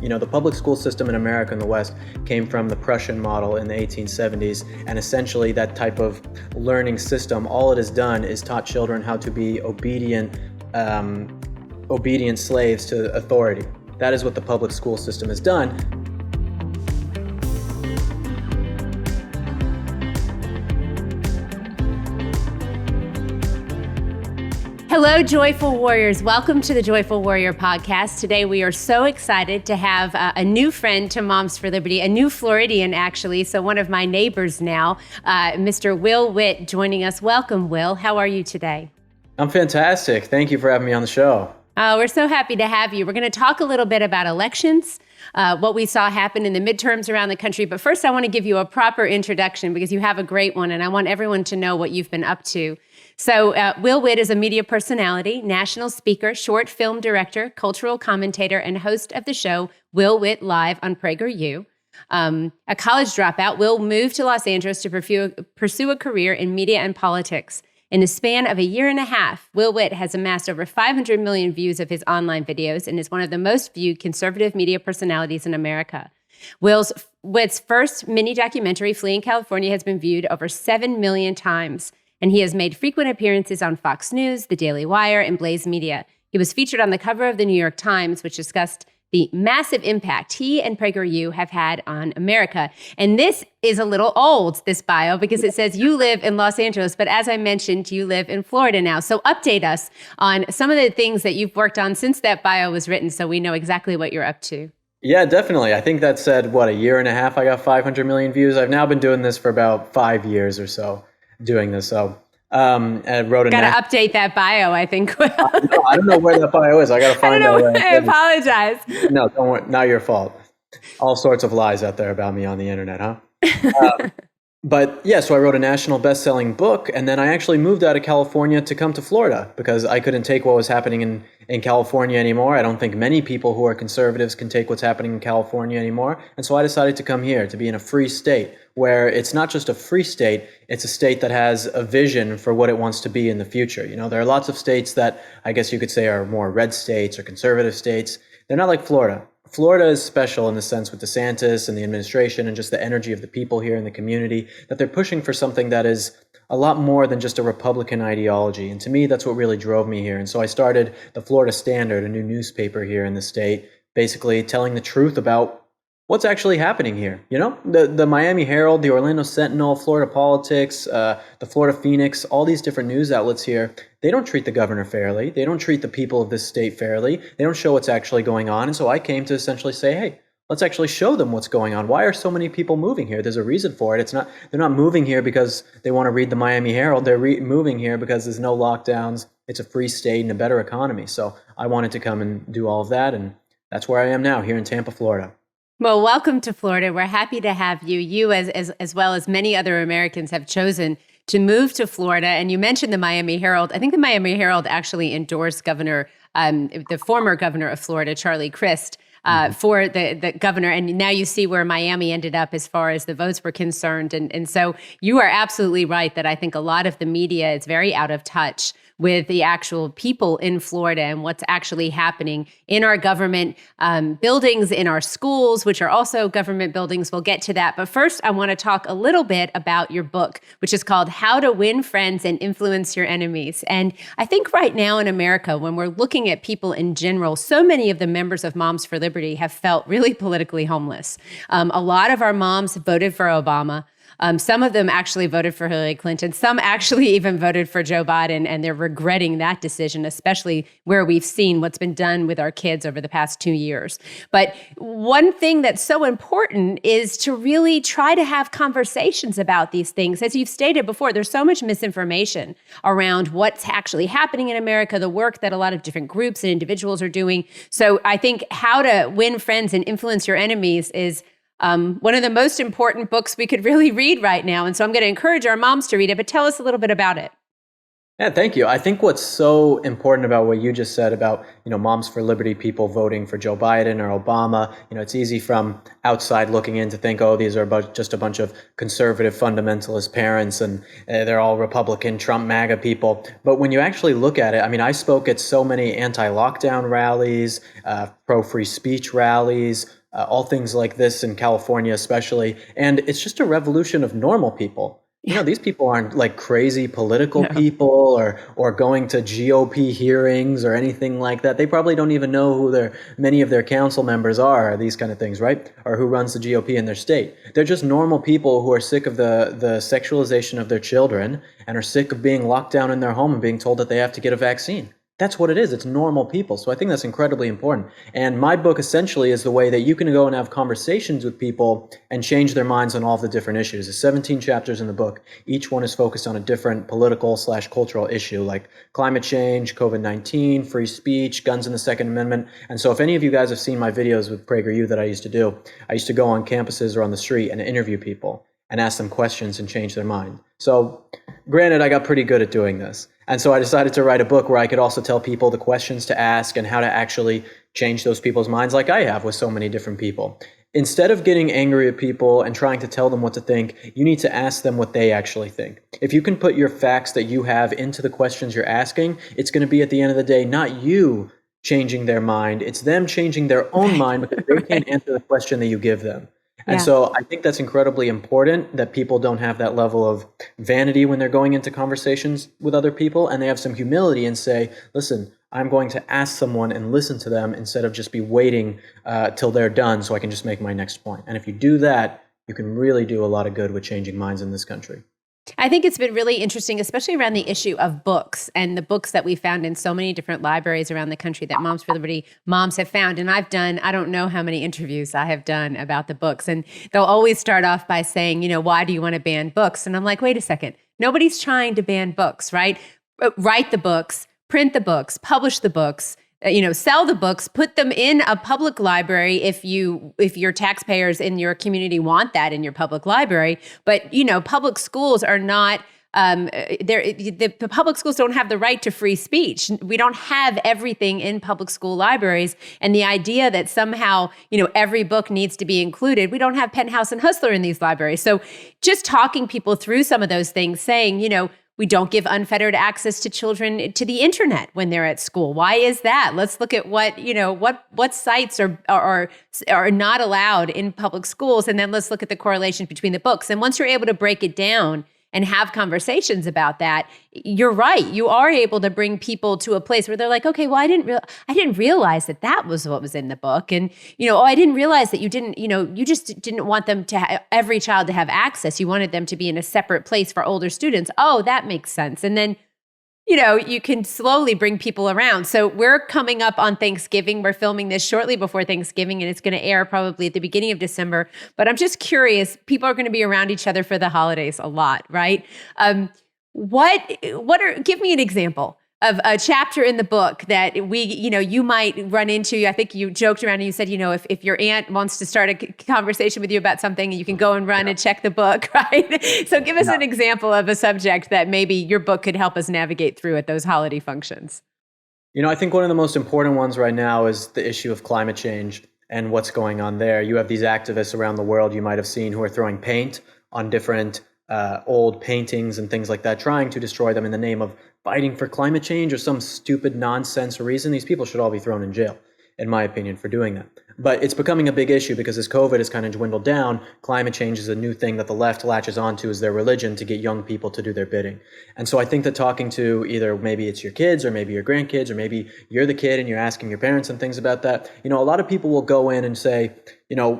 The public school system in America and the West came from the Prussian model in the 1870s, and essentially that type of learning system, all it has done is taught children how to be obedient slaves to authority. That is what the public school system has done. Hello, Joyful Warriors. Welcome to the Joyful Warrior podcast. Today, we are so excited to have a new friend to Moms for Liberty, a new Floridian, actually. So one of my neighbors now, Mr. Will Witt, joining us. Welcome, Will. How are you today? I'm fantastic. Thank you for having me on the show. We're so happy to have you. We're going to talk a little bit about elections, what we saw happen in the midterms around the country. But first, I want to give you a proper introduction because you have a great one, and I want everyone to know what you've been up to. So Will Witt is a media personality, national speaker, short film director, cultural commentator, and host of the show Will Witt Live on PragerU. A college dropout, Will moved to Los Angeles to pursue a career in media and politics. In the span of a year and a half, Will Witt has amassed over 500 million views of his online videos and is one of the most viewed conservative media personalities in America. Witt's first mini documentary, Fleeing California, has been viewed over 7 million times. And he has made frequent appearances on Fox News, The Daily Wire, and Blaze Media. He was featured on the cover of the New York Times, which discussed the massive impact he and PragerU have had on America. And this is a little old, this bio, because it says you live in Los Angeles, but as I mentioned, you live in Florida now. So update us on some of the things that you've worked on since that bio was written so we know exactly what you're up to. Yeah, definitely. I think that said, a year and a half, I got 500 million views. I've now been doing this for about 5 years or so. Doing this. So I wrote a... Got to update that bio, I think. I don't know where that bio is. I got to find out. I apologize. No, don't worry. Not your fault. All sorts of lies out there about me on the internet, huh? But yeah, so I wrote a national best-selling book, and then I actually moved out of California to come to Florida because I couldn't take what was happening in California anymore. I don't think many people who are conservatives can take what's happening in California anymore. And so I decided to come here to be in a free state where it's not just a free state, it's a state that has a vision for what it wants to be in the future. There are lots of states that I guess you could say are more red states or conservative states. They're not like Florida. Florida is special in the sense with DeSantis and the administration and just the energy of the people here in the community that they're pushing for something that is a lot more than just a Republican ideology. And to me, that's what really drove me here. And so I started the Florida Standard, a new newspaper here in the state, basically telling the truth about what's actually happening here. The Miami Herald, the Orlando Sentinel, Florida Politics, the Florida Phoenix, all these different news outlets here, they don't treat the governor fairly. They don't treat the people of this state fairly. They don't show what's actually going on. And so I came to essentially say, hey, let's actually show them what's going on. Why are so many people moving here? There's a reason for it. They're not moving here because they want to read the Miami Herald. They're moving here because there's no lockdowns. It's a free state and a better economy. So I wanted to come and do all of that. And that's where I am now, here in Tampa, Florida. Well, welcome to Florida. We're happy to have you. You, as well as many other Americans, have chosen to move to Florida. And you mentioned the Miami Herald. I think the Miami Herald actually endorsed the former governor of Florida, Charlie Crist, for the governor. And now you see where Miami ended up as far as the votes were concerned. And so you are absolutely right that I think a lot of the media is very out of touch with the actual people in Florida and what's actually happening in our government buildings, in our schools, which are also government buildings. We'll get to that. But first, I want to talk a little bit about your book, which is called How to Win Friends and Influence Your Enemies. And I think right now in America, when we're looking at people in general, so many of the members of Moms for Liberty have felt really politically homeless. A lot of our moms voted for Obama. Some of them actually voted for Hillary Clinton. Some actually even voted for Joe Biden, and they're regretting that decision, especially where we've seen what's been done with our kids over the past 2 years. But one thing that's so important is to really try to have conversations about these things. As you've stated before, there's so much misinformation around what's actually happening in America, the work that a lot of different groups and individuals are doing. So I think How to Win Friends and Influence Your Enemies is one of the most important books we could really read right now. And so I'm going to encourage our moms to read it, but tell us a little bit about it. Yeah, thank you. I think what's so important about what you just said about, Moms for Liberty people voting for Joe Biden or Obama, it's easy from outside looking in to think, oh, these are just a bunch of conservative fundamentalist parents and they're all Republican Trump MAGA people. But when you actually look at it, I mean, I spoke at so many anti-lockdown rallies, pro-free speech rallies, all things like this in California especially. And it's just a revolution of normal people. These people aren't like crazy political No. people or going to GOP hearings or anything like that. They probably don't even know who many of their council members are, these kind of things, right? Or who runs the GOP in their state. They're just normal people who are sick of the sexualization of their children and are sick of being locked down in their home and being told that they have to get a vaccine. That's what it is. It's normal people. So I think that's incredibly important. And my book essentially is the way that you can go and have conversations with people and change their minds on all of the different issues. There's 17 chapters in the book. Each one is focused on a different political/cultural issue like climate change, COVID-19, free speech, guns and the Second Amendment. And so if any of you guys have seen my videos with PragerU that I used to do, I used to go on campuses or on the street and interview people and ask them questions and change their mind. So granted, I got pretty good at doing this. And so I decided to write a book where I could also tell people the questions to ask and how to actually change those people's minds like I have with so many different people. Instead of getting angry at people and trying to tell them what to think, you need to ask them what they actually think. If you can put your facts that you have into the questions you're asking, it's going to be at the end of the day, not you changing their mind. It's them changing their own mind because they can't answer the question that you give them. And Yeah. so I think that's incredibly important that people don't have that level of vanity when they're going into conversations with other people, and they have some humility and say, listen, I'm going to ask someone and listen to them instead of just be waiting till they're done so I can just make my next point. And if you do that, you can really do a lot of good with changing minds in this country. I think it's been really interesting, especially around the issue of books and the books that we found in so many different libraries around the country that Moms for Liberty moms have found. And I've done, I don't know how many interviews I have done about the books. And they'll always start off by saying, why do you want to ban books? And I'm like, wait a second. Nobody's trying to ban books, right? Write the books, print the books, publish the books, sell the books, put them in a public library if your taxpayers in your community want that in your public library. But public schools are not. The public schools don't have the right to free speech. We don't have everything in public school libraries, and the idea that somehow every book needs to be included. We don't have Penthouse and Hustler in these libraries. So just talking people through some of those things, saying we don't give unfettered access to children to the internet when they're at school. Why is that? Let's look at what sites are not allowed in public schools, and then let's look at the correlation between the books. And once you're able to break it down and have conversations about that, you're right. You are able to bring people to a place where they're like, okay, well, I didn't realize that was what was in the book. And, I didn't realize that you didn't, you just didn't want them to every child to have access. You wanted them to be in a separate place for older students. Oh, that makes sense. And then, you can slowly bring people around. So we're coming up on Thanksgiving. We're filming this shortly before Thanksgiving, and it's going to air probably at the beginning of December. But I'm just curious, people are going to be around each other for the holidays a lot, right? Give me an example of a chapter in the book that you might run into. I think you joked around and you said, if your aunt wants to start a conversation with you about something, you can go and run and check the book, right? So give us an example of a subject that maybe your book could help us navigate through at those holiday functions. I think one of the most important ones right now is the issue of climate change and what's going on there. You have these activists around the world you might have seen who are throwing paint on different old paintings and things like that, trying to destroy them in the name of fighting for climate change or some stupid nonsense reason. These people should all be thrown in jail, in my opinion, for doing that. But it's becoming a big issue because as COVID has kind of dwindled down, climate change is a new thing that the left latches onto as their religion to get young people to do their bidding. And so I think that talking to either maybe it's your kids or maybe your grandkids or maybe you're the kid and you're asking your parents and things about that, a lot of people will go in and say, the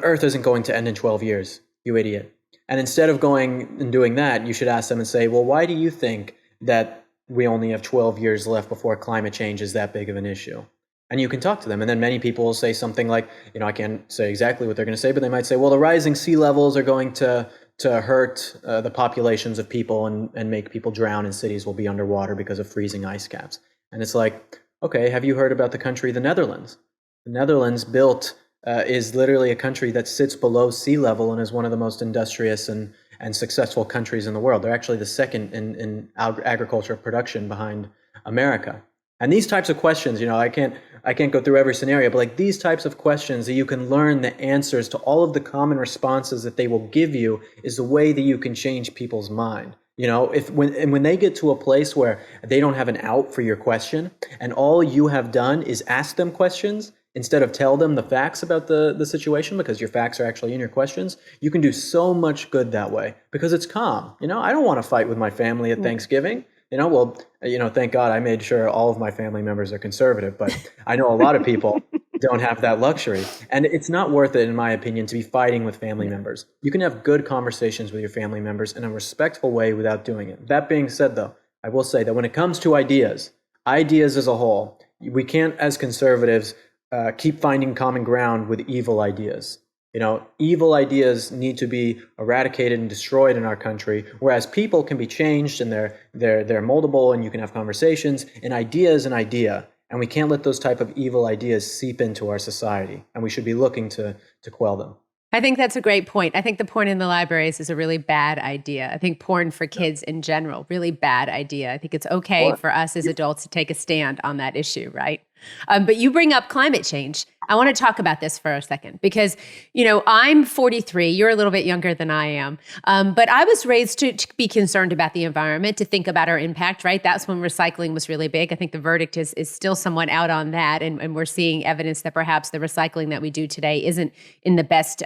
earth isn't going to end in 12 years, you idiot. And instead of going and doing that, you should ask them and say, well, why do you think that we only have 12 years left before climate change is that big of an issue? And you can talk to them. And then many people will say something like, I can't say exactly what they're going to say, but they might say, well, the rising sea levels are going to hurt the populations of people and make people drown and cities will be underwater because of freezing ice caps. And it's like, okay, have you heard about the country, the Netherlands? The Netherlands is literally a country that sits below sea level and is one of the most industrious and and successful countries in the world. They're actually the second in agriculture production behind America. And these types of questions, I can't go through every scenario, but like these types of questions that you can learn the answers to all of the common responses that they will give you is the way that you can change people's mind. When they get to a place where they don't have an out for your question and all you have done is ask them questions instead of tell them the facts about the situation, because your facts are actually in your questions, you can do so much good that way because it's calm. I don't want to fight with my family at Thanksgiving. Thank God I made sure all of my family members are conservative, but I know a lot of people don't have that luxury. And it's not worth it, in my opinion, to be fighting with family members. You can have good conversations with your family members in a respectful way without doing it. That being said, though, I will say that when it comes to ideas as a whole, we can't, as conservatives, keep finding common ground with evil ideas. Evil ideas need to be eradicated and destroyed in our country, whereas people can be changed and they're moldable and you can have conversations. An idea is an idea, and we can't let those type of evil ideas seep into our society, and we should be looking to quell them. I think that's a great point. I think the porn in the libraries is a really bad idea. I think porn for kids in general, really bad idea. I think it's okay for us as adults to take a stand on that issue, right? But you bring up climate change. I want to talk about this for a second because, I'm 43. You're a little bit younger than I am. But I was raised to be concerned about the environment, to think about our impact, right? That's when recycling was really big. I think the verdict is still somewhat out on that. And we're seeing evidence that perhaps the recycling that we do today isn't in the best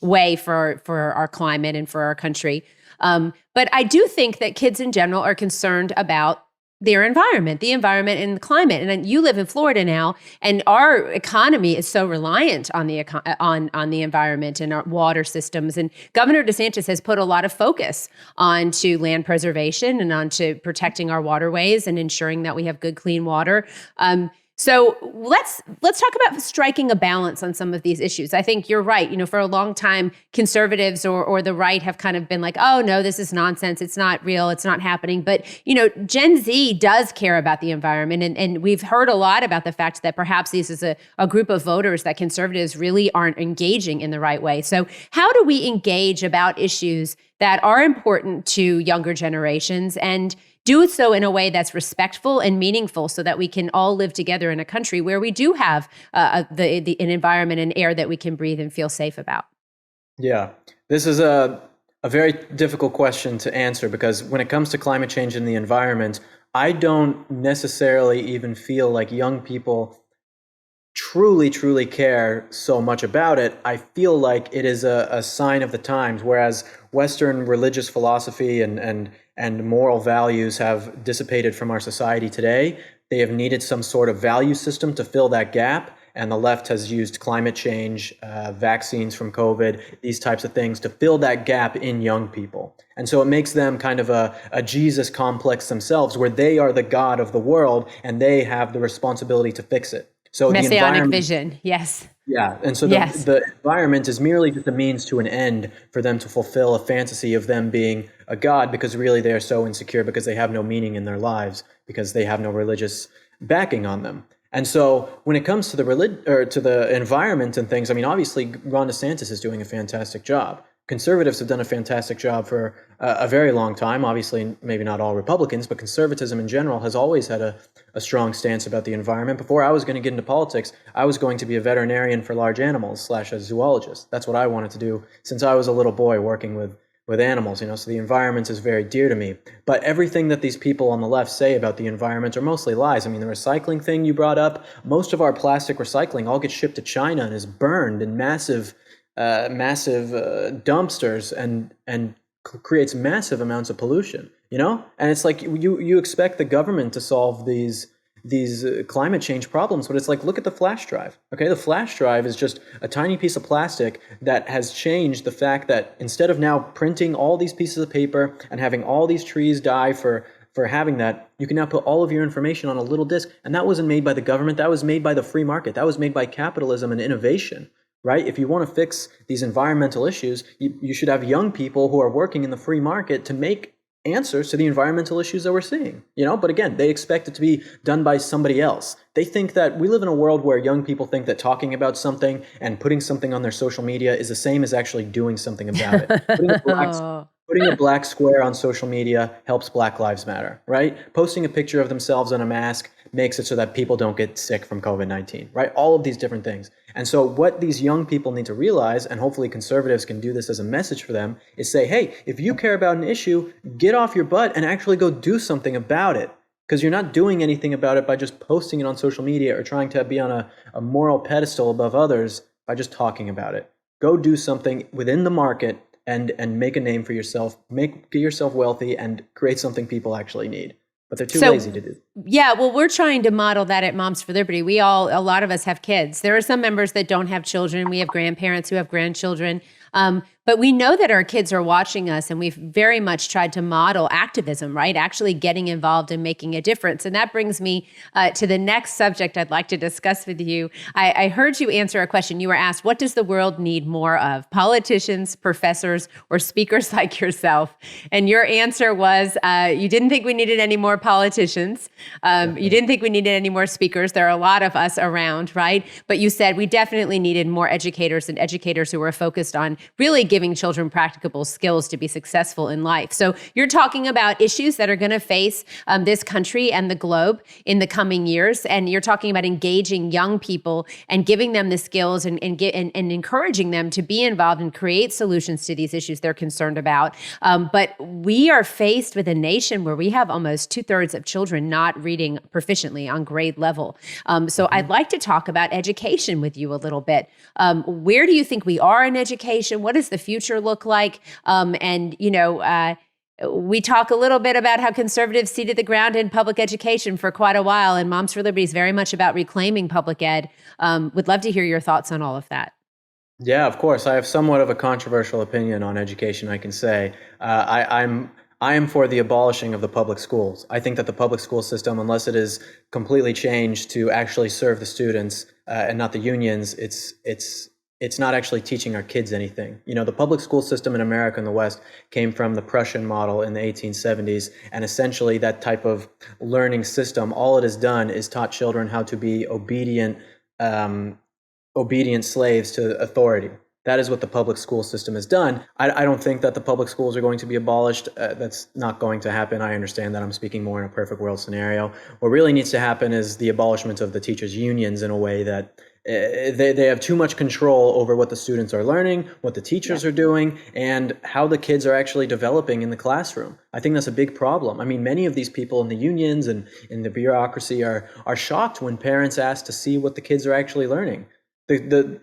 way for our climate and for our country. But I do think that kids in general are concerned about their environment, the environment and the climate. And you live in Florida now, and our economy is so reliant on the on the environment and our water systems. And Governor DeSantis has put a lot of focus onto land preservation and onto protecting our waterways and ensuring that we have good, clean water. So let's talk about striking a balance on some of these issues. I think you're right. For a long time, conservatives or the right have kind of been like, oh, no, this is nonsense. It's not real. It's not happening. But, Gen Z does care about the environment. And we've heard a lot about the fact that perhaps this is a group of voters that conservatives really aren't engaging in the right way. So how do we engage about issues that are important to younger generations and do so in a way that's respectful and meaningful so that we can all live together in a country where we do have an environment and air that we can breathe and feel safe about? Yeah, this is a very difficult question to answer because when it comes to climate change and the environment, I don't necessarily even feel like young people truly care so much about it. I feel like it is a sign of the times, whereas Western religious philosophy and moral values have dissipated from our society today. They have needed some sort of value system to fill that gap. And the left has used climate change, vaccines from COVID, these types of things to fill that gap in young people. And so it makes them kind of a Jesus complex themselves, where they are the God of the world and they have the responsibility to fix it. So Messianic vision, yes. Yeah, and so the environment is merely just a means to an end for them to fulfill a fantasy of them being a god, because really they are so insecure because they have no meaning in their lives, because they have no religious backing on them. And so when it comes to the environment and things, I mean, obviously Ron DeSantis is doing a fantastic job. Conservatives have done a fantastic job for a very long time. Obviously, maybe not all Republicans, but conservatism in general has always had a strong stance about the environment. Before I was going to get into politics, I was going to be a veterinarian for large animals / a zoologist. That's what I wanted to do since I was a little boy, working with animals, so the environment is very dear to me. But everything that these people on the left say about the environment are mostly lies. I mean, the recycling thing you brought up, most of our plastic recycling all gets shipped to China and is burned in massive dumpsters and creates massive amounts of pollution, And it's like you expect the government to solve these climate change problems, but it's like, look at the flash drive. Okay, the flash drive is just a tiny piece of plastic that has changed the fact that instead of now printing all these pieces of paper and having all these trees die for having that, you can now put all of your information on a little disk. And that wasn't made by the government. That was made by the free market. That was made by capitalism and innovation. Right? If you want to fix these environmental issues, you should have young people who are working in the free market to make answers to the environmental issues that we're seeing, but again, they expect it to be done by somebody else. They think that we live in a world where young people think that talking about something and putting something on their social media is the same as actually doing something about it. Putting a black square on social media helps Black Lives Matter, right? Posting a picture of themselves in a mask makes it so that people don't get sick from COVID-19, right? All of these different things. And so what these young people need to realize, and hopefully conservatives can do this as a message for them, is say, hey, if you care about an issue, get off your butt and actually go do something about it. Because you're not doing anything about it by just posting it on social media or trying to be on a moral pedestal above others by just talking about it. Go do something within the market and make a name for yourself, get yourself wealthy, and create something people actually need. But they're too lazy to do. Yeah, well, we're trying to model that at Moms for Liberty. A lot of us have kids. There are some members that don't have children. We have grandparents who have grandchildren. But we know that our kids are watching us, and we've very much tried to model activism, right? Actually getting involved and making a difference. And that brings me to the next subject I'd like to discuss with you. I heard you answer a question. You were asked, what does the world need more of? Politicians, professors, or speakers like yourself? And your answer was you didn't think we needed any more politicians. You didn't think we needed any more speakers. There are a lot of us around, right? But you said we definitely needed more educators, and educators who were focused on really giving children practicable skills to be successful in life. So you're talking about issues that are going to face this country and the globe in the coming years. And you're talking about engaging young people and giving them the skills and encouraging them to be involved and create solutions to these issues they're concerned about. But we are faced with a nation where we have almost 2/3 of children not reading proficiently on grade level. So I'd like to talk about education with you a little bit. Where do you think we are in education? What does the future look like? We talk a little bit about how conservatives ceded the ground in public education for quite a while, and Moms for Liberty is very much about reclaiming public ed. Would love to hear your thoughts on all of that. Yeah, of course. I have somewhat of a controversial opinion on education, I can say. I am for the abolishing of the public schools. I think that the public school system, unless it is completely changed to actually serve the students and not the unions, it's not actually teaching our kids anything. The public school system in America and the West came from the Prussian model in the 1870s, and essentially that type of learning system, all it has done is taught children how to be obedient slaves to authority. That is what the public school system has done. I don't think that the public schools are going to be abolished. That's not going to happen. I understand that I'm speaking more in a perfect world scenario. What really needs to happen is the abolishment of the teachers' unions in a way that they have too much control over what the students are learning, what the teachers are doing, and how the kids are actually developing in the classroom. I think that's a big problem. I mean, many of these people in the unions and in the bureaucracy are shocked when parents ask to see what the kids are actually learning.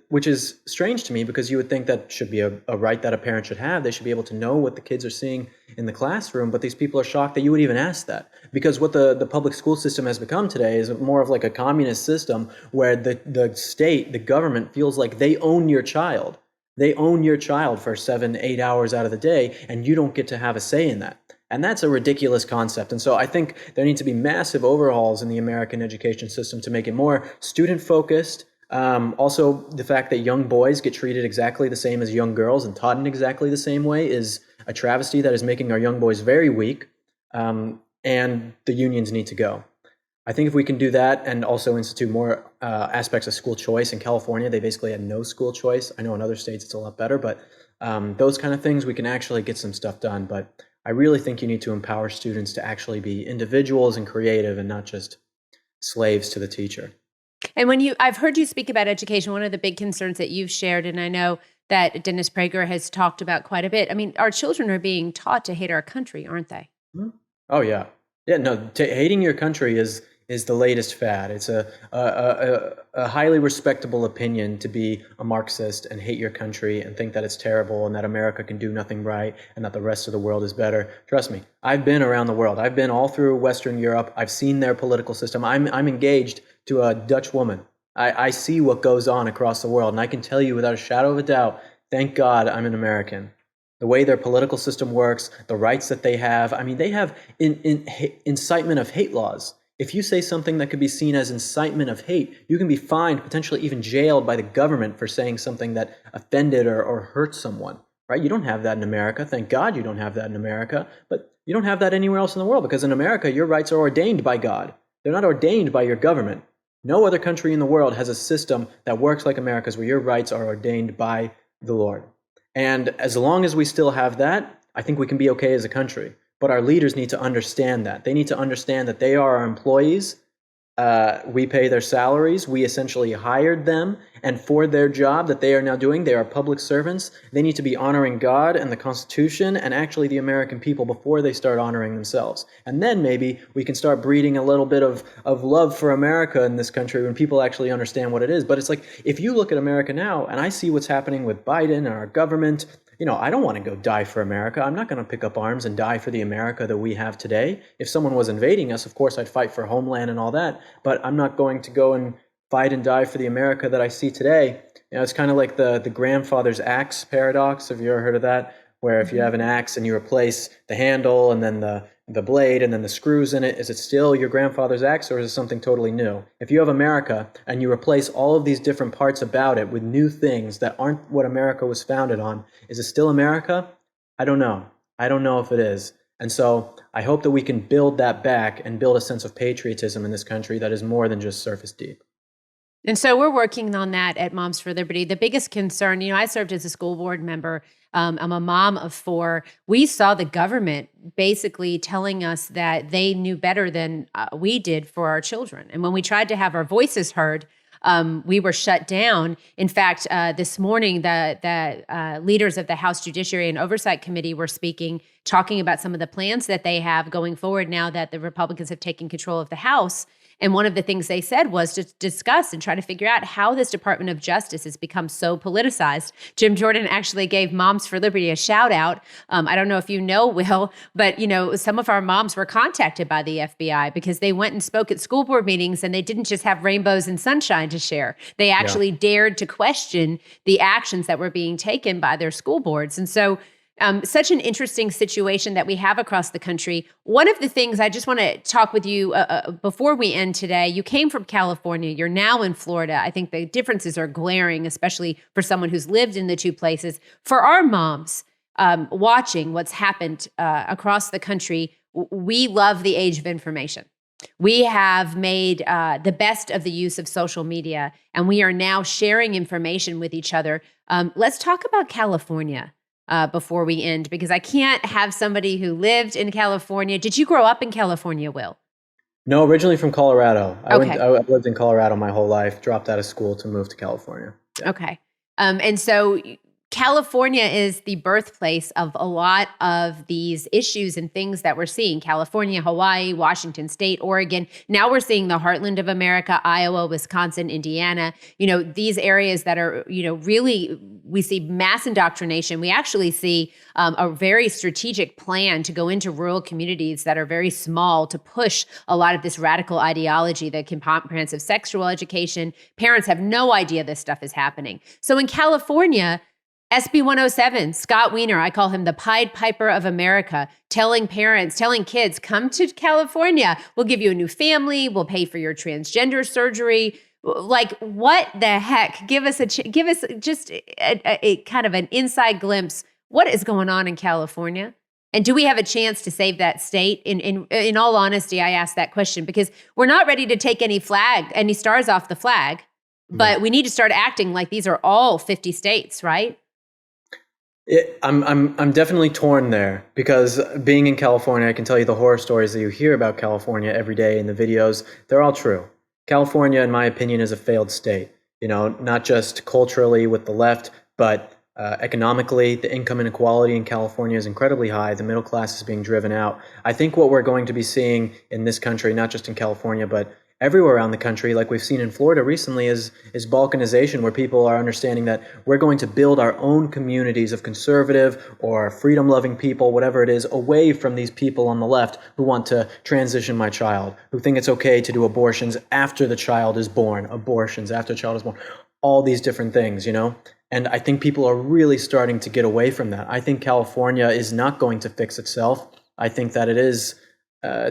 Which is strange to me, because you would think that should be a right that a parent should have. They should be able to know what the kids are seeing in the classroom, but these people are shocked that you would even ask that. Because what the public school system has become today is more of like a communist system where the state, the government, feels like they own your child. They own your child for 7-8 hours out of the day, and you don't get to have a say in that. And that's a ridiculous concept. And so I think there need to be massive overhauls in the American education system to make it more student-focused. Also, the fact that young boys get treated exactly the same as young girls and taught in exactly the same way is a travesty that is making our young boys very weak, and the unions need to go. I think if we can do that and also institute more aspects of school choice. In California, they basically had no school choice. I know in other states it's a lot better, but those kind of things, we can actually get some stuff done. But I really think you need to empower students to actually be individuals and creative and not just slaves to the teacher. And I've heard you speak about education, one of the big concerns that you've shared, and I know that Dennis Prager has talked about quite a bit. I mean, our children are being taught to hate our country, aren't they? Oh, yeah. Yeah, no, hating your country is the latest fad. It's a highly respectable opinion to be a Marxist and hate your country and think that it's terrible and that America can do nothing right and that the rest of the world is better. Trust me, I've been around the world. I've been all through Western Europe. I've seen their political system. I'm engaged to a Dutch woman. I see what goes on across the world, and I can tell you without a shadow of a doubt, thank God I'm an American. The way their political system works, the rights that they have. I mean, they have incitement of hate laws. If you say something that could be seen as incitement of hate, you can be fined, potentially even jailed by the government for saying something that offended or hurt someone, right? You don't have that in America. Thank God you don't have that in America. But You don't have that anywhere else in the world, because in America, your rights are ordained by God. They're not ordained by your government. No other country in the world has a system that works like America's, where your rights are ordained by the Lord. And as long as we still have that, I think we can be okay as a country. But our leaders need to understand that. They need to understand that they are our employees. We pay their salaries. We essentially hired them. And for their job that they are now doing, they are public servants. They need to be honoring God and the Constitution and actually the American people before they start honoring themselves. And then maybe we can start breeding a little bit of love for America in this country when people actually understand what it is. But it's like, if you look at America now and I see what's happening with Biden and our government, I don't want to go die for America. I'm not going to pick up arms and die for the America that we have today. If someone was invading us, of course, I'd fight for homeland and all that. But I'm not going to go and fight and die for the America that I see today. It's kind of like the grandfather's axe paradox. Have you ever heard of that? Where if you have an axe and you replace the handle and then the blade and then the screws in it, is it still your grandfather's axe, or is it something totally new? If you have America and you replace all of these different parts about it with new things that aren't what America was founded on, is it still America? I don't know. I don't know if it is. And so I hope that we can build that back and build a sense of patriotism in this country that is more than just surface deep. And so we're working on that at Moms for Liberty. The biggest concern, I served as a school board member. I'm a mom of 4. We saw the government basically telling us that they knew better than we did for our children. And when we tried to have our voices heard, we were shut down. In fact, this morning, the leaders of the House Judiciary and Oversight Committee were speaking, talking about some of the plans that they have going forward now that the Republicans have taken control of the House. And one of the things they said was to discuss and try to figure out how this Department of Justice has become so politicized. Jim Jordan actually gave Moms for Liberty a shout out. I don't know if you know, Will, but some of our moms were contacted by the FBI because they went and spoke at school board meetings, and they didn't just have rainbows and sunshine to share. They actually dared to question the actions that were being taken by their school boards. And so such an interesting situation that we have across the country. One of the things I just want to talk with you before we end today, you came from California. You're now in Florida. I think the differences are glaring, especially for someone who's lived in the two places. For our moms watching what's happened across the country, we love the age of information. We have made the best of the use of social media, and we are now sharing information with each other. Let's talk about California. Before we end, because I can't have somebody who lived in California. Did you grow up in California, Will? No, originally from Colorado. Okay. I lived in Colorado my whole life, dropped out of school to move to California. Yeah. Okay. And so California is the birthplace of a lot of these issues and things that we're seeing. California, Hawaii, Washington State, Oregon. Now we're seeing the heartland of America, Iowa, Wisconsin, Indiana. These areas that are, really, we see mass indoctrination. We actually see a very strategic plan to go into rural communities that are very small to push a lot of this radical ideology, the comprehensive sexual education. Parents have no idea this stuff is happening. So in California, SB 107, Scott Wiener, I call him the Pied Piper of America, telling kids, come to California. We'll give you a new family. We'll pay for your transgender surgery. Like, what the heck? Give us just a kind of an inside glimpse. What is going on in California? And do we have a chance to save that state? In all honesty, I ask that question because we're not ready to take any stars off the flag, but we need to start acting like these are all 50 states, right? I'm definitely torn there because being in California, I can tell you the horror stories that you hear about California every day in the videos. They're all true. California, in my opinion, is a failed state. Not just culturally with the left, but economically, the income inequality in California is incredibly high. The middle class is being driven out. I think what we're going to be seeing in this country, not just in California, but everywhere around the country, like we've seen in Florida recently, is Balkanization, where people are understanding that we're going to build our own communities of conservative or freedom-loving people, whatever it is, away from these people on the left who want to transition my child, who think it's okay to do abortions after the child is born, all these different things, And I think people are really starting to get away from that. I think California is not going to fix itself. I think that it is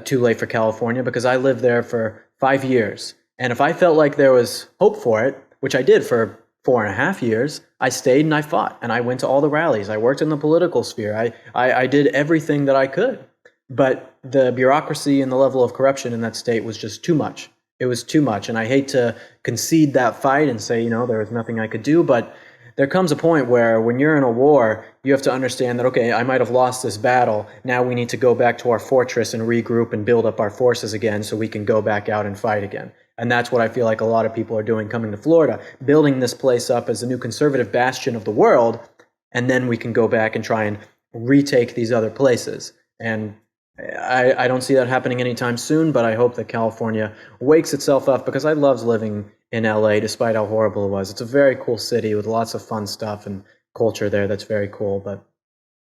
too late for California because I lived there for 5 years. And if I felt like there was hope for it, which I did for 4.5 years, I stayed and I fought and I went to all the rallies. I worked in the political sphere. I did everything that I could. But the bureaucracy and the level of corruption in that state was just too much. It was too much. And I hate to concede that fight and say, there was nothing I could do, but there comes a point where when you're in a war, you have to understand that, okay, I might have lost this battle. Now we need to go back to our fortress and regroup and build up our forces again so we can go back out and fight again. And that's what I feel like a lot of people are doing coming to Florida, building this place up as a new conservative bastion of the world, and then we can go back and try and retake these other places. And I don't see that happening anytime soon, but I hope that California wakes itself up, because I loved living in LA despite how horrible it was. It's a very cool city with lots of fun stuff and culture there that's very cool, but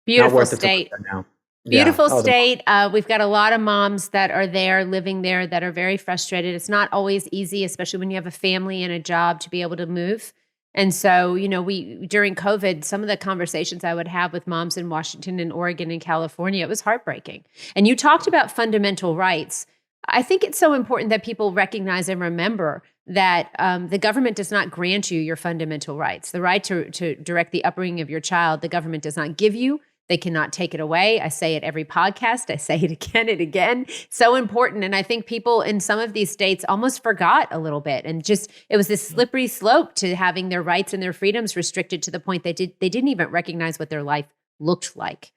beautiful state. Now. Beautiful state. We've got a lot of moms that are there, living there, that are very frustrated. It's not always easy, especially when you have a family and a job, to be able to move. And so, we during COVID, some of the conversations I would have with moms in Washington and Oregon and California, it was heartbreaking. And you talked about fundamental rights. I think it's so important that people recognize and remember that the government does not grant you your fundamental rights. The right to direct the upbringing of your child, the government does not give you. They cannot take it away. I say it every podcast. I say it again and again. So important. And I think people in some of these states almost forgot a little bit. And just, it was this slippery slope to having their rights and their freedoms restricted to the point they didn't even recognize what their life looked like.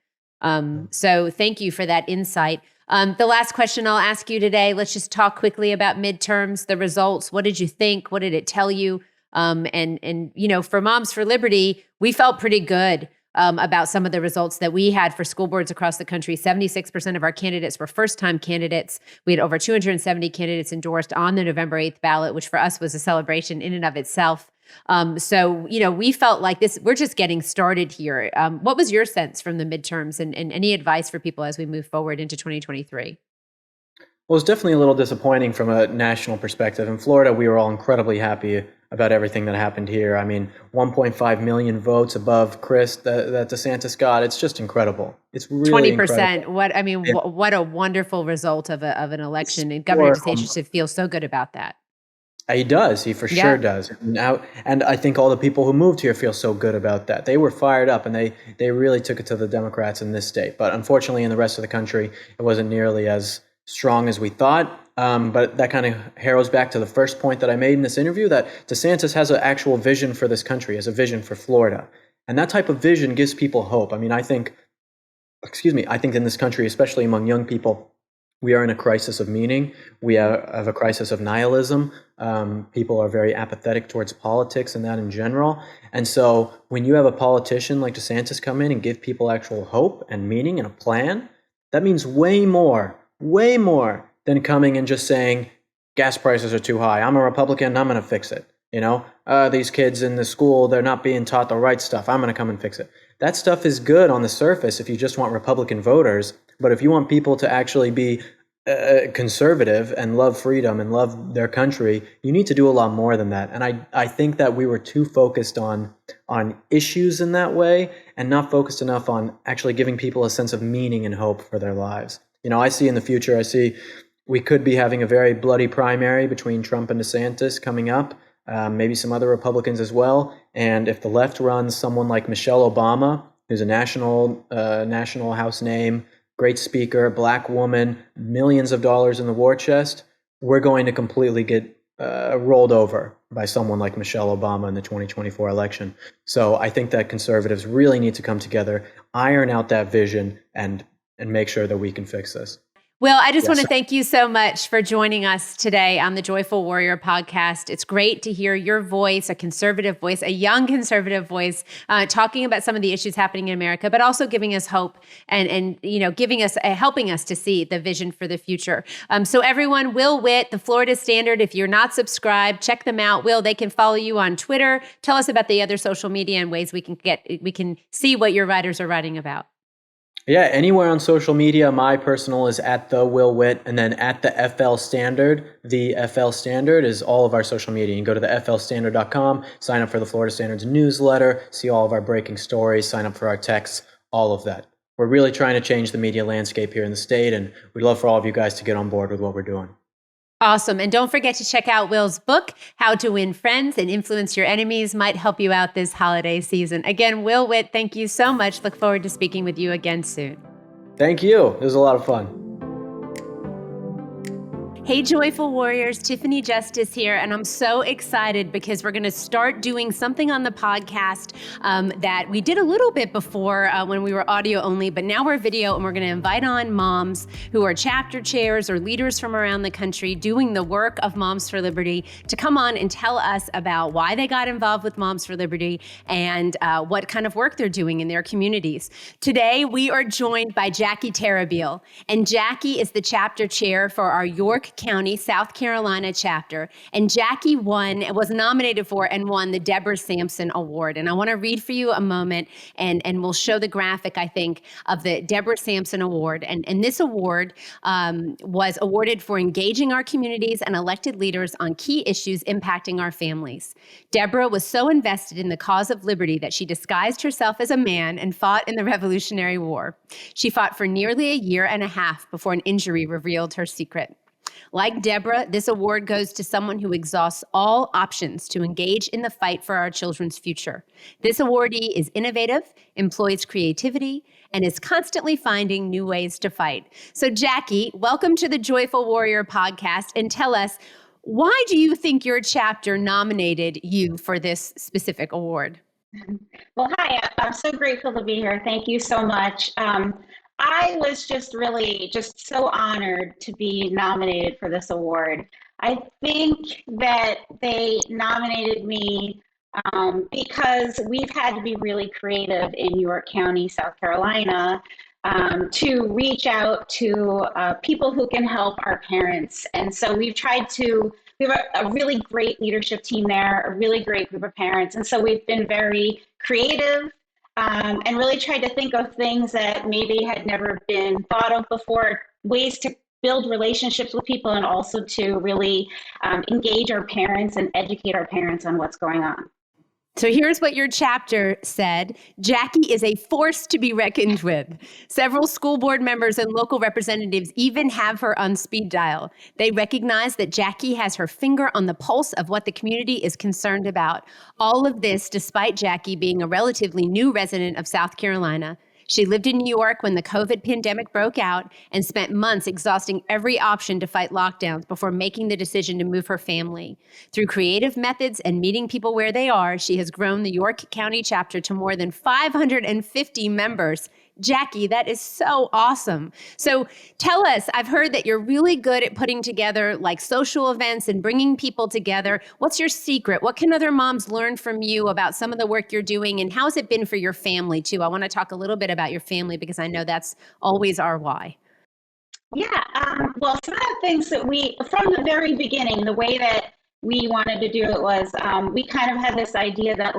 So thank you for that insight. The last question I'll ask you today, let's just talk quickly about midterms, the results. What did you think? What did it tell you? And for Moms for Liberty, we felt pretty good about some of the results that we had for school boards across the country. 76% of our candidates were first-time candidates. We had over 270 candidates endorsed on the November 8th ballot, which for us was a celebration in and of itself. So we felt like we're just getting started here. What was your sense from the midterms, and any advice for people as we move forward into 2023? Well, it's definitely a little disappointing from a national perspective. In Florida, we were all incredibly happy about everything that happened here. I mean, 1.5 million votes above Chris that DeSantis got. It's just incredible. It's really 20%. Incredible. What a wonderful result of an election. And Governor DeSantis should feel so good about that. He does. He for sure does. And I think all the people who moved here feel so good about that. They were fired up, and they really took it to the Democrats in this state. But unfortunately, in the rest of the country, it wasn't nearly as strong as we thought. But that kind of harrows back to the first point that I made in this interview, that DeSantis has an actual vision for this country, has a vision for Florida. And that type of vision gives people hope. I mean, I think in this country, especially among young people, we are in a crisis of meaning. We have a crisis of nihilism. People are very apathetic towards politics and that in general. And so when you have a politician like DeSantis come in and give people actual hope and meaning and a plan, that means way more than coming and just saying, gas prices are too high. I'm a Republican, I'm going to fix it. These kids in the school, they're not being taught the right stuff. I'm going to come and fix it. That stuff is good on the surface if you just want Republican voters. But if you want people to actually be conservative and love freedom and love their country, you need to do a lot more than that. And I think that we were too focused on issues in that way, and not focused enough on actually giving people a sense of meaning and hope for their lives. I see in the future, we could be having a very bloody primary between Trump and DeSantis coming up, maybe some other Republicans as well. And if the left runs someone like Michelle Obama, who's a national House name, great speaker, black woman, millions of dollars in the war chest, we're going to completely get rolled over by someone like Michelle Obama in the 2024 election. So I think that conservatives really need to come together, iron out that vision, and make sure that we can fix this. Will, I just want to thank you so much for joining us today on the Joyful Warrior podcast. It's great to hear your voice, a conservative voice, a young conservative voice, talking about some of the issues happening in America, but also giving us hope and giving us, helping us to see the vision for the future. So everyone, Will Witt, the Florida Standard, if you're not subscribed, check them out. Will, they can follow you on Twitter. Tell us about the other social media and ways we can see what your writers are writing about. Yeah, anywhere on social media. My personal is at the Will Witt, and then at the FL Standard. The FL Standard is all of our social media. You can go to the flstandard.com, sign up for the Florida Standard's newsletter, see all of our breaking stories, sign up for our texts, all of that. We're really trying to change the media landscape here in the state, and we'd love for all of you guys to get on board with what we're doing. Awesome. And don't forget to check out Will's book, How to Win Friends and Influence Your Enemies. Might help you out this holiday season. Again, Will Witt, thank you so much. Look forward to speaking with you again soon. Thank you. It was a lot of fun. Hey, Joyful Warriors, Tiffany Justice here, and I'm so excited because we're going to start doing something on the podcast that we did a little bit before when we were audio only, but now we're video, and we're going to invite on moms who are chapter chairs or leaders from around the country doing the work of Moms for Liberty to come on and tell us about why they got involved with Moms for Liberty and what kind of work they're doing in their communities. Today, we are joined by Jackie Terribile, and Jackie is the chapter chair for our York County, South Carolina chapter. And Jackie was nominated for and won the Deborah Sampson Award. And I want to read for you a moment, and we'll show the graphic, I think, of the Deborah Sampson Award. And this award was awarded for engaging our communities and elected leaders on key issues impacting our families. Deborah was so invested in the cause of liberty that she disguised herself as a man and fought in the Revolutionary War. She fought for nearly a year and a half before an injury revealed her secret. Like Deborah, this award goes to someone who exhausts all options to engage in the fight for our children's future. This awardee is innovative, employs creativity, and is constantly finding new ways to fight. So Jackie, welcome to the Joyful Warrior podcast, and tell us, why do you think your chapter nominated you for this specific award? Well, hi, I'm so grateful to be here. Thank you so much. I was just so honored to be nominated for this award. I think that they nominated me because we've had to be really creative in York County, South Carolina, to reach out to people who can help our parents. And so we have a really great leadership team there, a really great group of parents. And so we've been very creative. And really tried to think of things that maybe had never been thought of before, ways to build relationships with people and also to really engage our parents and educate our parents on what's going on. So here's what your chapter said. Jackie is a force to be reckoned with. Several school board members and local representatives even have her on speed dial. They recognize that Jackie has her finger on the pulse of what the community is concerned about. All of this despite Jackie being a relatively new resident of South Carolina. She lived in New York when the COVID pandemic broke out and spent months exhausting every option to fight lockdowns before making the decision to move her family. Through creative methods and meeting people where they are, she has grown the York County chapter to more than 550 members. Jackie, that is so awesome. So tell us, I've heard that you're really good at putting together like social events and bringing people together. What's your secret? What can other moms learn from you about some of the work you're doing, and how's it been for your family too? I want to talk a little bit about your family because I know that's always our why. Yeah, well, some of the things that from the very beginning, the way that we wanted to do it was we kind of had this idea that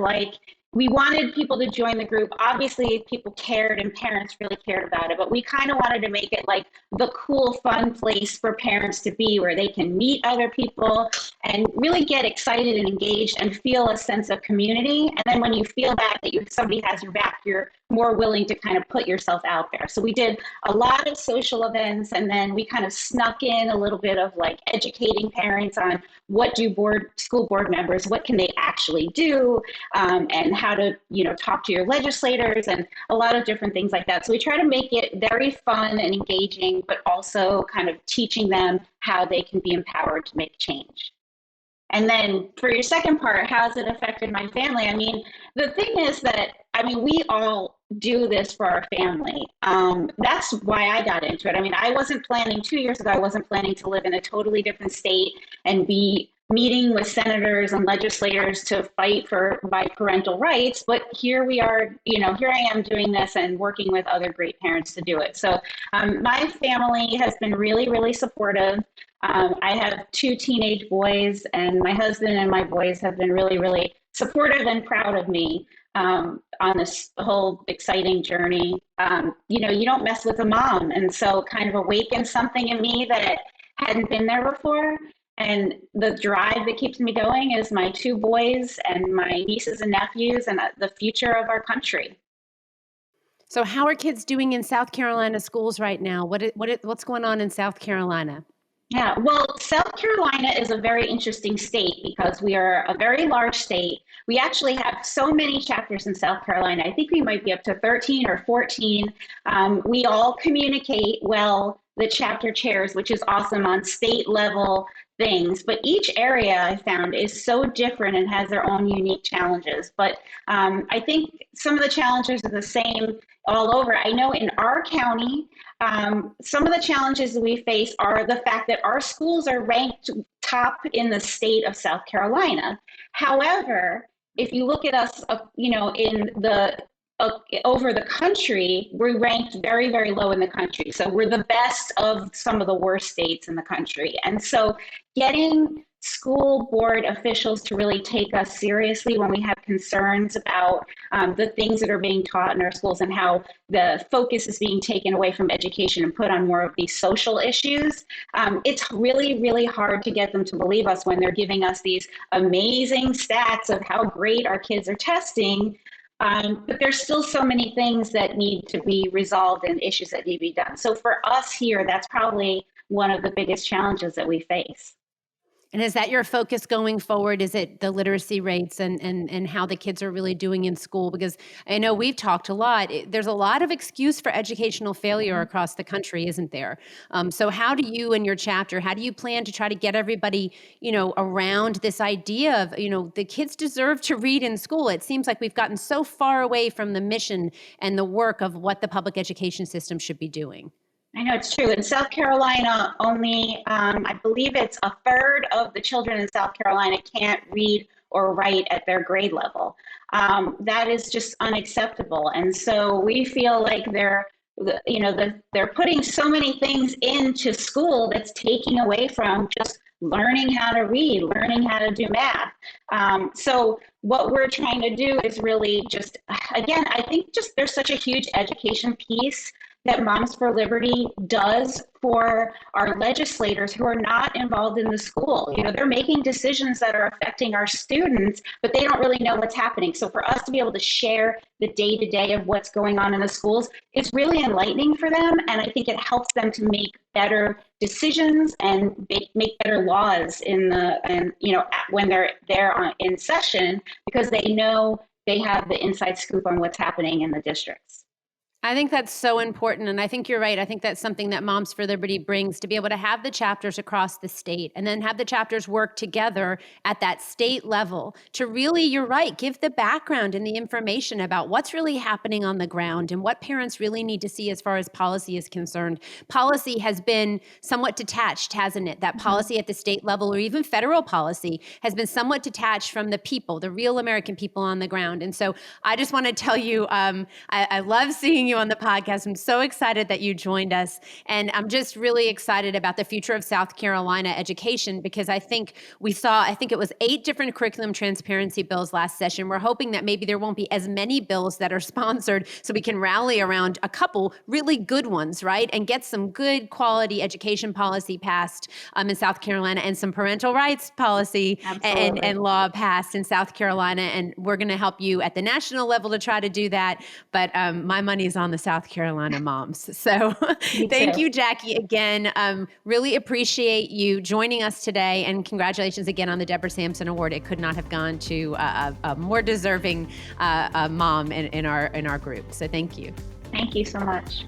we wanted people to join the group. Obviously, people cared and parents really cared about it, but we kind of wanted to make it like the cool, fun place for parents to be where they can meet other people and really get excited and engaged and feel a sense of community. And then when you feel that somebody has your back, you're more willing to kind of put yourself out there. So we did a lot of social events, and then we kind of snuck in a little bit of like educating parents on what do school board members, what can they actually do, and how to, talk to your legislators and a lot of different things like that. So we try to make it very fun and engaging, but also kind of teaching them how they can be empowered to make change. And then for your second part, how has it affected my family? I mean, the thing is that, we all do this for our family. That's why I got into it. I mean, I wasn't planning 2 years ago, I wasn't planning to live in a totally different state and be meeting with senators and legislators to fight for my parental rights. But here we are, here I am doing this and working with other great parents to do it. So my family has been really, really supportive. I have 2 teenage boys, and my husband and my boys have been really, really supportive and proud of me on this whole exciting journey. You don't mess with a mom. And so kind of awakened something in me that hadn't been there before. And the drive that keeps me going is my 2 boys and my nieces and nephews and the future of our country. So how are kids doing in South Carolina schools right now? What's going on in South Carolina? Yeah, well, South Carolina is a very interesting state because we are a very large state. We actually have so many chapters in South Carolina. I think we might be up to 13 or 14. We all communicate well, the chapter chairs, which is awesome on state level things. But each area I found is so different and has their own unique challenges. But I think some of the challenges are the same all over. I know in our county, some of the challenges we face are the fact that our schools are ranked top in the state of South Carolina. However, if you look at us, in the over the country, we're ranked very, very low in the country. So we're the best of some of the worst states in the country. And so getting school board officials to really take us seriously when we have concerns about the things that are being taught in our schools and how the focus is being taken away from education and put on more of these social issues. It's really, really hard to get them to believe us when they're giving us these amazing stats of how great our kids are testing. But there's still so many things that need to be resolved and issues that need to be done. So for us here, that's probably one of the biggest challenges that we face. And is that your focus going forward? Is it the literacy rates and how the kids are really doing in school? Because I know we've talked a lot. There's a lot of excuse for educational failure across the country, isn't there? So how do you and your chapter, how do you plan to try to get everybody, around this idea of, the kids deserve to read in school? It seems like we've gotten so far away from the mission and the work of what the public education system should be doing. I know it's true. In South Carolina, only, I believe it's a third of the children in South Carolina can't read or write at their grade level. That is just unacceptable. And so we feel like they're putting so many things into school that's taking away from just learning how to read, learning how to do math. So what we're trying to do is really just, again, I think just there's such a huge education piece that Moms for Liberty does for our legislators who are not involved in the school. They're making decisions that are affecting our students, but they don't really know what's happening. So for us to be able to share the day-to-day of what's going on in the schools, it's really enlightening for them. And I think it helps them to make better decisions and make better laws when they're there in session, because they know they have the inside scoop on what's happening in the districts. I think that's so important. And I think you're right. I think that's something that Moms for Liberty brings, to be able to have the chapters across the state and then have the chapters work together at that state level to really, you're right, give the background and the information about what's really happening on the ground and what parents really need to see as far as policy is concerned. Policy has been somewhat detached, hasn't it? That policy at the state level or even federal policy has been somewhat detached from the people, the real American people on the ground. And so I just want to tell you, I love seeing you on the podcast. I'm so excited that you joined us. And I'm just really excited about the future of South Carolina education, because I think it was 8 different curriculum transparency bills last session. We're hoping that maybe there won't be as many bills that are sponsored, so we can rally around a couple really good ones, right? And get some good quality education policy passed in South Carolina, and some parental rights policy and law passed in South Carolina. And we're going to help you at the national level to try to do that. But my money is on the South Carolina moms. So thank you, Jackie, again. Really appreciate you joining us today, and congratulations again on the Deborah Sampson Award. It could not have gone to a more deserving mom in our group. So thank you. Thank you so much.